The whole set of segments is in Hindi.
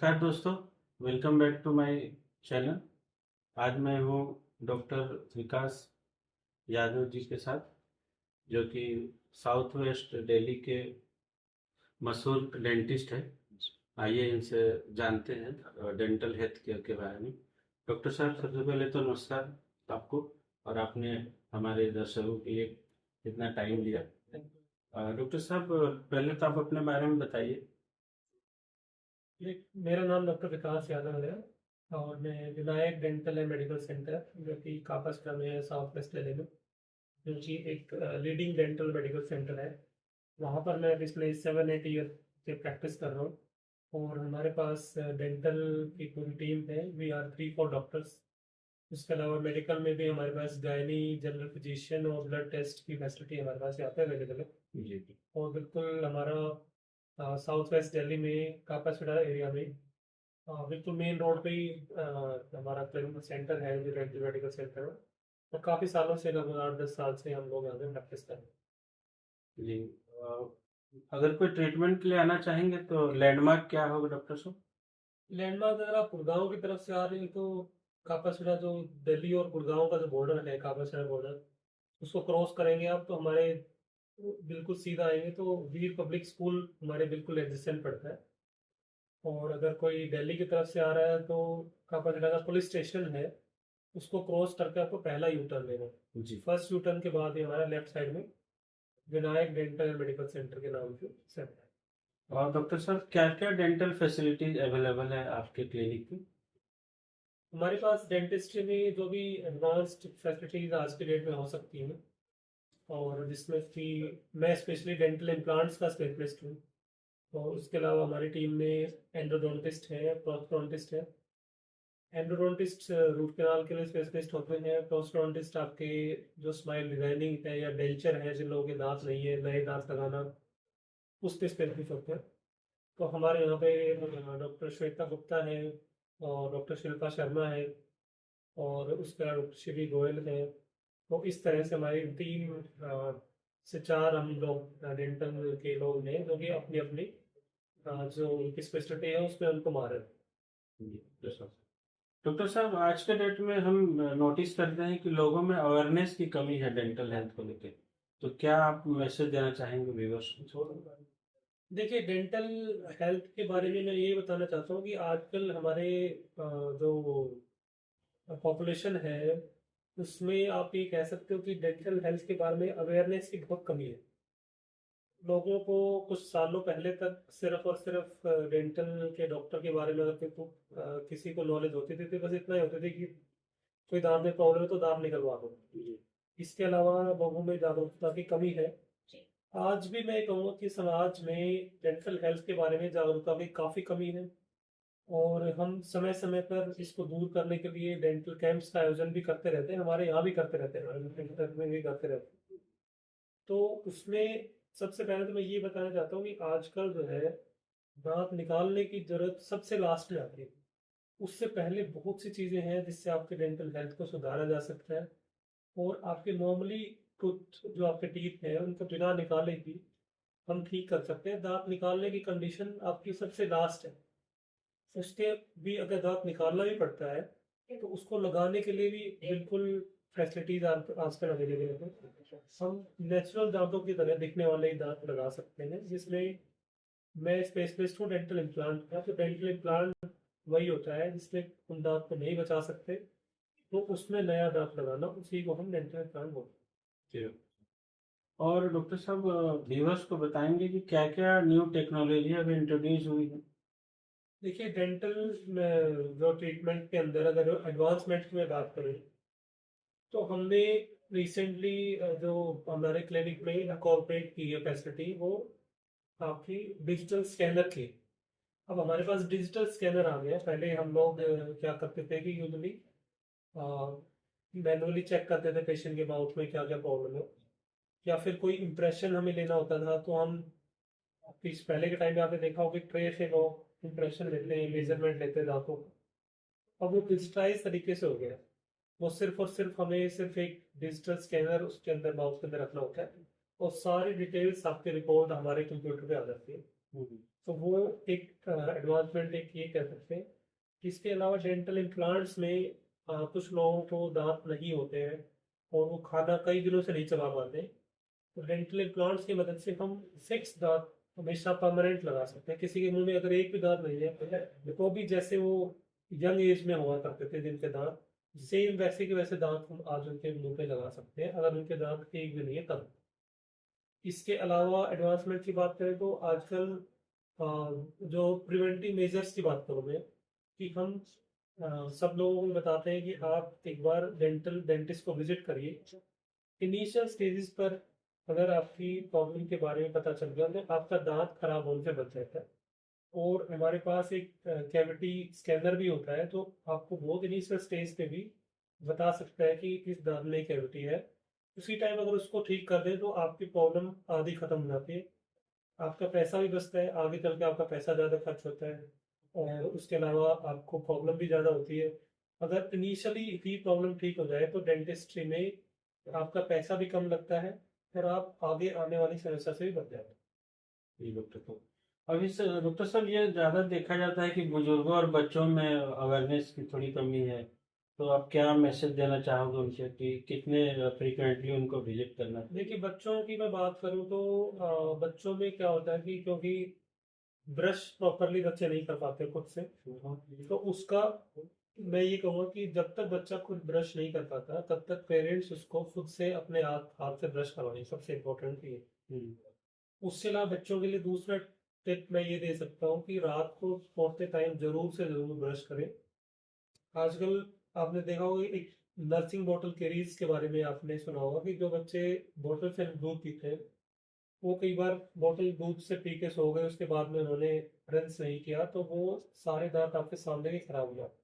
नमस्कार दोस्तों, welcome back to my channel. आज मैं हूँ डॉक्टर विकास यादव जी के साथ, जो कि साउथ वेस्ट दिल्ली के मशहूर डेंटिस्ट है। आइए इनसे जानते हैं डेंटल हेल्थ केयर के बारे में। डॉक्टर साहब, सबसे पहले तो नमस्कार आपको, और आपने हमारे दर्शकों के लिए इतना टाइम लिया। डॉक्टर साहब, पहले तो आप अपने बारे में बताइए। मेरा नाम डॉक्टर विकास यादव है और मैं Vinayak dental and medical centre जो कि कापासरा में है, साउथ वेस्ट दिल्ली में, जो कि एक लीडिंग डेंटल मेडिकल सेंटर है। वहाँ पर मैं पिछले 7-8 ईयर से प्रैक्टिस कर रहा हूँ और हमारे पास डेंटल की पूरी टीम है। We are 3-4 doctors. उसके अलावा मेडिकल में भी हमारे पास गायनी, जनरल फिजिशियन और ब्लड टेस्ट की फैसिलिटी हमारे पास यहाँ पे अवेलेबल है। जी। और बिल्कुल हमारा साउथ वेस्ट दिल्ली में कापासरा एरिया में बिल्कुल मेन रोड पे ही हमारा क्लिनिकल सेंटर है, जो डेंटल मेडिकल सेंटर है। और काफ़ी सालों से, लगभग 8-10 साल से हम लोग यहाँ पे प्रैक्टिस कर रहे हैं। जी। अगर कोई ट्रीटमेंट के लिए आना चाहेंगे तो लैंडमार्क क्या होगा डॉक्टर साहब? लैंडमार्क अगर आप गुड़गांव की तरफ से आ रहे हैं तो कापासरा, जो दिल्ली और गुड़गांव का जो बॉर्डर है, कापासरा बॉर्डर, उसको क्रॉस करेंगे आप तो हमारे बिल्कुल सीधा आएंगे तो वीर पब्लिक स्कूल हमारे बिल्कुल एडजेसेंट पड़ता है। और अगर कोई दिल्ली की तरफ से आ रहा है तो कापासरा का पुलिस स्टेशन है, उसको क्रॉस करके आपको पहला यू टर्न लेना है। जी। फर्स्ट यू टर्न के बाद ही हमारा लेफ्ट साइड में Vinayak dental and medical centre के नाम से सेंटर है। और डॉक्टर साहब, क्या क्या डेंटल फैसिलिटीज अवेलेबल है आपके क्लिनिक में? हमारे पास डेंटिस्ट्री में जो भी एडवांस्ड फैसिलिटीज आज के डेट में हो सकती हैं, और जिसमें कि मैं स्पेशली डेंटल इम्प्लांट्स का स्पेशलिस्ट हूँ। और उसके अलावा हमारी टीम में एंडोडोंटिस्ट है, प्रोस्थोडोंटिस्ट है। एंडोडोंटिस्ट रूट कैनाल के लिए स्पेशलिस्ट होते हैं। प्रोस्थोडोंटिस्ट आपके जो स्माइल डिजाइनिंग है या डेंचर है, जिन लोगों के दांत नहीं है, नए दांत लगाना, उस पे स्पेशलिस्ट होते हैं। तो हमारे यहाँ पे डॉक्टर श्वेता गुप्ता है और डॉक्टर शिल्पा शर्मा है और उसका डॉक्टर श्री गोयल है। तो इस तरह से हमारी 3 से 4 हम लोग डेंटल के लोग हैं, जो कि अपनी अपनी जो उनकी स्पेशलिटी है उसमें उनको मारे। जी, डॉक्टर साहब, आज के डेट में हम नोटिस करते हैं कि लोगों में अवेयरनेस की कमी है डेंटल हेल्थ को लेकर। तो क्या आप मैसेज देना चाहेंगे व्यूअर्स को? देखिए, डेंटल हेल्थ के बारे में मैं ये बताना चाहता हूँ कि आजकल हमारे जो पॉपुलेशन है, उसमें आप ये कह सकते हो कि डेंटल हेल्थ के बारे में अवेयरनेस की बहुत कमी है। लोगों को कुछ सालों पहले तक सिर्फ और सिर्फ डेंटल के डॉक्टर के बारे में अगर किसी को नॉलेज होती थी तो बस इतना ही होता था कि कोई दांत में प्रॉब्लम है तो दांत निकलवा दो। इसके अलावा लोगों में जागरूकता की कमी है। आज भी मैं कहूँगा कि समाज में डेंटल हेल्थ के बारे में जागरूकता की काफ़ी कमी है। और हम समय समय पर इसको दूर करने के लिए डेंटल कैंप्स का आयोजन भी करते रहते हैं, हमारे यहाँ भी करते रहते हैं, हमारे सेंटर में भी करते रहते हैं। तो उसमें सबसे पहले तो मैं ये बताना चाहता हूँ कि आजकल जो है, दांत निकालने की जरूरत सबसे लास्ट में आती है। उससे पहले बहुत सी चीज़ें हैं जिससे आपके डेंटल हेल्थ को सुधारा जा सकता है। और आपके नॉर्मली कुछ जो आपके टीथ हैं उनको बिना निकाले ही हम ठीक कर सकते हैं। दांत निकालने की कंडीशन आपकी सबसे लास्ट है। उसके भी अगर दांत निकालना भी पड़ता है तो उसको लगाने के लिए भी बिल्कुल फैसिलिटीज आजकल अवेलेबल है। हम नेचुरल दांतों की तरह दिखने वाले ही दांत लगा सकते हैं, जिसमें मैं स्पेशलिस्ट हूँ डेंटल इम्प्लांट का। तो डेंटल इम्प्लांट वही होता है जिसमें उन दांत को नहीं बचा सकते, तो उसमें नया दांत लगाना, उसी को हम डेंटल इम्प्लांट बोलते जी। और डॉक्टर साहब, व्यूअर्स को बताएंगे कि क्या क्या न्यू टेक्नोलॉजी अभी इंट्रोड्यूस हुई है? हैं। देखिए, डेंटल जो ट्रीटमेंट के अंदर अगर एडवांसमेंट की मैं बात करूँ तो हमने रिसेंटली जो हमारे क्लिनिक में इनकॉर्पोरेट की है फैसिलिटी, वो आपकी डिजिटल स्कैनर की। अब हमारे पास डिजिटल स्कैनर आ गया। पहले हम लोग क्या करते थे कि यूजली मैनुअली चेक करते थे पेशेंट के माउथ में क्या क्या प्रॉब्लम है, या फिर कोई इम्प्रेशन हमें लेना होता था तो हम इस पहले के टाइम में आपने देखा होगा कि ट्रे से लोग इम्प्रेशन लेते हैं, मेजरमेंट लेते हैं दांतों का। अब वो डिजिटाइज तरीके से हो गया। वो सिर्फ और सिर्फ हमें सिर्फ एक डिजिटल स्कैनर उसके अंदर, माउथ के अंदर रखना होता है और सारी डिटेल्स आपके रिपोर्ट हमारे कंप्यूटर पे आ जाती है। तो वो एक एडवांसमेंट एक ये कह सकते हैं। इसके अलावा डेंटल इम्प्लांट्स में कुछ लोगों को दांत नहीं होते हैं और वो खाना कई दिनों से नहीं चबा पाते। तो डेंटल इम्प्लांट्स की मदद से हम फिक्स दांत हमेशा परमानेंट लगा सकते हैं। किसी के मुंह में अगर एक भी दांत नहीं है तो भी जैसे वो यंग एज में हुआ करते थे जिनके दांत, सेम वैसे के वैसे दांत हम आज उनके मुंह पे लगा सकते हैं अगर उनके दांत एक भी नहीं है तब। इसके अलावा एडवांसमेंट की बात करें तो आजकल जो प्रिवेंटिव मेजर्स की बात करूँ मैं, कि हम सब लोगों को बताते हैं कि आप एक बार डेंटिस्ट को विजिट करिए। इनिशियल स्टेजेस पर अगर आपकी प्रॉब्लम के बारे में पता चल गया तो आपका दांत खराब होने से बच जाता है। और हमारे पास एक कैविटी स्कैनर भी होता है, तो आपको बहुत इनिशियल स्टेज पे भी बता सकता है कि इस दांत में कैविटी है। उसी टाइम अगर उसको ठीक कर दें तो आपकी प्रॉब्लम आधी खत्म हो जाती है। आपका पैसा भी बचता है, आगे चल के आपका पैसा ज़्यादा खर्च होता है और उसके अलावा आपको प्रॉब्लम भी ज़्यादा होती है। अगर इनिशियली ही प्रॉब्लम ठीक हो जाए तो डेंटिस्ट्री में आपका पैसा भी कम लगता है और आप आगे आने वाली समस्या से भी बच जाते हैं। जी डॉक्टर साहब, अभी सर डॉक्टर साहब ये ज़्यादा देखा जाता है कि बुजुर्गों और बच्चों में अवेयरनेस की थोड़ी कमी है, तो आप क्या मैसेज देना चाहोगे उनसे कि कितने फ्रीक्वेंटली उनको विजिट करना चाहिए? देखिए, बच्चों की मैं बात करूँ तो बच्चों में क्या होता है कि क्योंकि ब्रश प्रॉपरली बच्चे नहीं कर पाते खुद से, तो उसका मैं ये कहूँगा कि जब तक बच्चा खुद ब्रश नहीं कर पाता तब तक पेरेंट्स उसको खुद से अपने हाथ हाथ से ब्रश करवाएं, सबसे इम्पोर्टेंट ये। हम्म, उससे अलावा बच्चों के लिए दूसरा टिप मैं ये दे सकता हूँ कि रात को सोते टाइम जरूर से जरूर ब्रश करें। आजकल आपने देखा होगा एक नर्सिंग बॉटल कैरीज के बारे में आपने सुना होगा कि जो बच्चे बॉटल से दूध पीते हैं वो कई बार बॉटल दूध से पी के सो गए, उसके बाद में उन्होंने रिंस नहीं किया तो वो सारे दांत आपके सामने ही खराब हो जाते।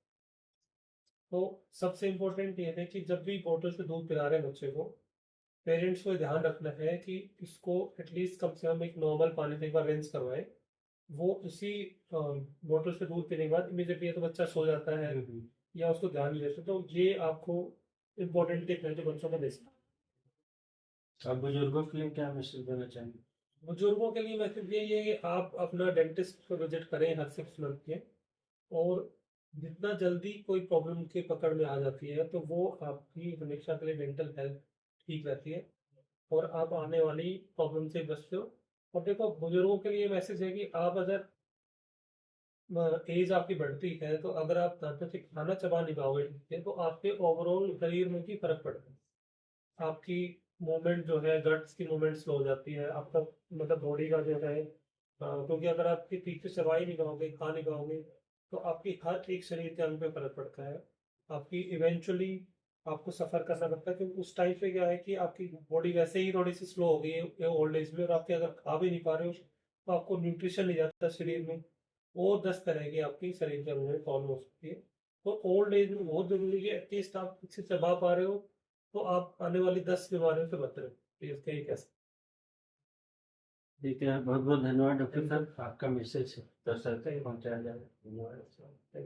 तो सबसे इम्पोर्टेंट ये है कि जब भी बॉटल से दूध पिला रहे हैं बच्चे को, पेरेंट्स को ध्यान रखना है कि इसको एटलीस्ट कम से कम एक नॉर्मल पानी से एक बार रिंस करवाएं। वो उसी बॉटल से दूध पीने के बाद इमीडिएटली या तो बच्चा सो जाता है या उसको ध्यान नहीं देते, तो ये आपको इम्पोर्टेंट टिप है जो बच्चों को दे सकते आप बुजुर्गों के लिए क्या मैसेज देना चाहेंगे? हैं। बुजुर्गों के लिए मैसेज यही है कि आप अपना डेंटिस्ट को विजिट करें हर 6 मंथ के, और जितना जल्दी कोई प्रॉब्लम के पकड़ में आ जाती है तो वो आपकी हमेशा के लिए मेंटल हेल्थ ठीक रहती है और आप आने वाली प्रॉब्लम से बचते हो। और देखो, बुजुर्गों के लिए मैसेज है कि आप अगर एज आपकी बढ़ती है तो अगर आप दांतों से खाना चबा नहीं पाओगे ठीक है, तो आपके ओवरऑल शरीर में भी फर्क पड़ता है। आपकी मूवमेंट जो है, गट्स की मूवमेंट स्लो हो जाती है, आपका मतलब बॉडी का जो है क्योंकि अगर आपके ठीक से चबा ही नहीं पाओगे, खा नहीं पाओगे, तो आपकी हर एक शरीर के अंग पे फर्क पड़ता है। आपकी इवेंचुअली आपको सफर करना पड़ता है, क्योंकि उस टाइम पे क्या है कि आपकी बॉडी वैसे ही थोड़ी सी स्लो हो गई है ओल्ड एज में, और आपके अगर खा भी नहीं पा रहे हो तो आपको न्यूट्रिशन नहीं जाता शरीर में, और 10 तरह की आपकी शरीर के अंदर में प्रॉब्लम हो सकती है। तो ओल्ड एज में बहुत जरूरी है एटलीस्ट आप ठीक से चबा पा रहे हो तो आप आने वाली 10 बीमारियों से बच रहे हो। तो इसका ये कैसे। ठीक है, बहुत बहुत धन्यवाद डॉक्टर साहब, आपका मैसेज दर्शक तक पहुंचाया जाए। धन्यवाद।